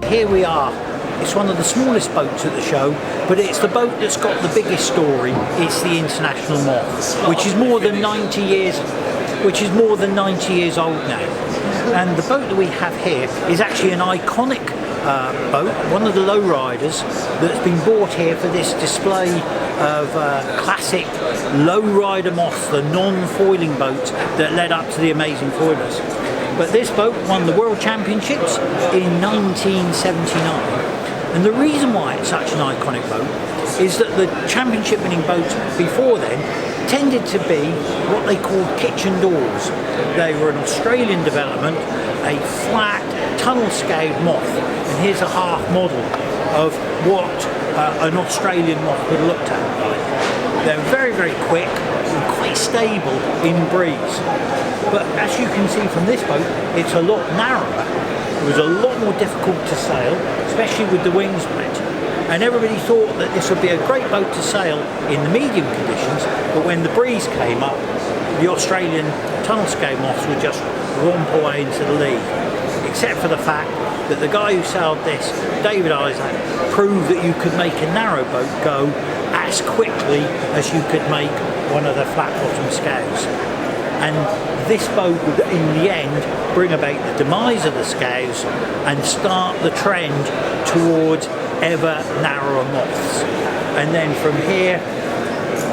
here we are. It's one of the smallest boats at the show, but it's the boat that's got the biggest story. It's the International Moth, which is more than 90 years old now. And the boat that we have here is actually an iconic boat, one of the lowriders that's been bought here for this display of classic lowrider Moth, the non-foiling boat that led up to the Amazing Foilers. But this boat won the World Championships in 1979. And the reason why it's such an iconic boat is that the championship winning boats before then tended to be what they called kitchen doors. They were an Australian development, a flat tunnel-scaled Moth. And here's a half model of what an Australian Moth would have looked at. They're very, very quick and quite stable in breeze. But as you can see from this boat, it's a lot narrower. It was a lot more difficult to sail, especially with the wing split. And everybody thought that this would be a great boat to sail in the medium conditions, but when the breeze came up, the Australian tunnel scale Moths would just romp away into the lee. Except for the fact that the guy who sailed this, David Henshall, proved that you could make a narrow boat go as quickly as you could make one of the flat bottom scales. And this boat would, in the end, bring about the demise of the scales and start the trend towards ever narrower Moths. And then from here,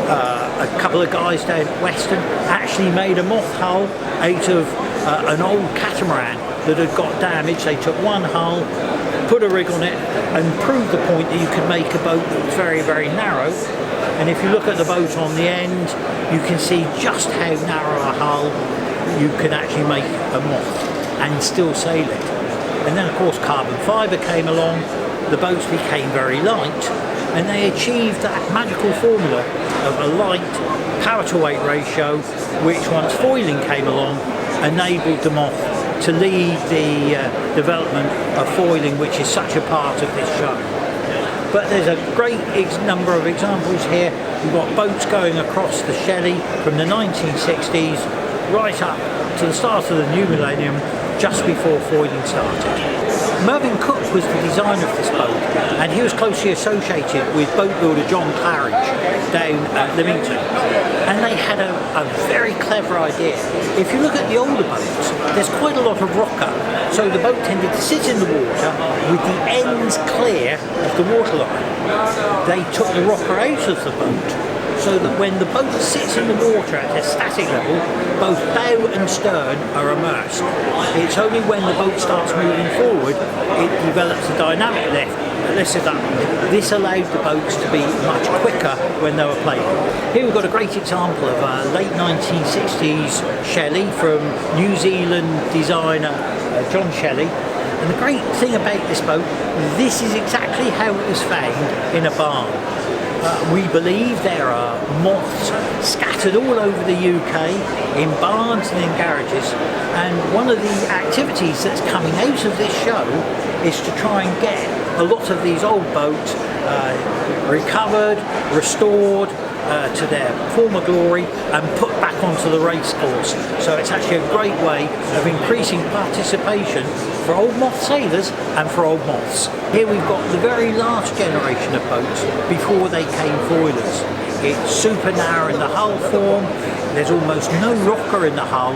a couple of guys down at Western actually made a Moth hull out of an old catamaran that had got damaged. They took one hull, put a rig on it, and proved the point that you could make a boat that was very, very narrow. And if you look at the boat on the end, you can see just how narrow a hull you can actually make a Moth and still sail it. And then of course carbon fibre came along, the boats became very light, and they achieved that magical formula of a light power to weight ratio, which once foiling came along, enabled the Moth to lead the development of foiling, which is such a part of this show. But there's a great number of examples here. We've got boats going across the Shelley from the 1960s right up to the start of the new millennium, just before foiling started. Mervyn Cook was the designer of this boat, and he was closely associated with boat builder John Claridge down at Lymington. And they had a very clever idea. If you look at the older boats, there's quite a lot of rocker, so the boat tended to sit in the water with the ends clear of the waterline. They took the rocker out of the boat, so that when the boat sits in the water at a static level, both bow and stern are immersed. It's only when the boat starts moving forward, it develops a dynamic lift. This allowed the boats to be much quicker when they were playing. Here we've got a great example of a late 1960s Shelley from New Zealand designer John Shelley. And the great thing about this boat, this is exactly how it was found in a barn. We believe there are Moths scattered all over the UK, in barns and in garages, and one of the activities that's coming out of this show is to try and get a lot of these old boats recovered, restored to their former glory and put back onto the race course. So it's actually a great way of increasing participation for old Moth sailors and for old Moths. Here we've got the very last generation of boats before they came foilers. It's super narrow in the hull form, there's almost no rocker in the hull,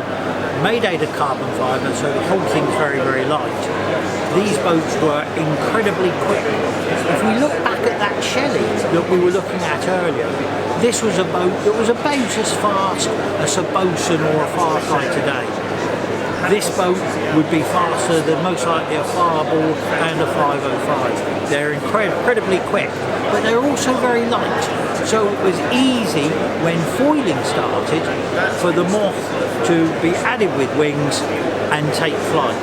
made out of carbon fibre, so the whole thing's very, very light. These boats were incredibly quick. If we look back at that Shelley that we were looking at earlier, this was a boat that was about as fast as a bosun or a firefly today. This boat would be faster than most likely a Fireboard and a 505. They're incredibly quick, but they're also very light. So it was easy when foiling started for the Moth to be added with wings and take flight.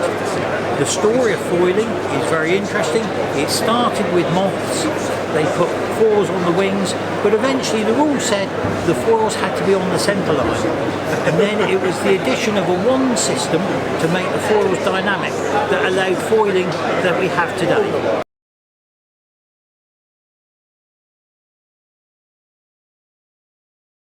The story of foiling is very interesting. It started with Moths. They put foils on the wings, but eventually the rule said the foils had to be on the centre line. And then it was the addition of a wand system to make the foils dynamic that allowed foiling that we have today.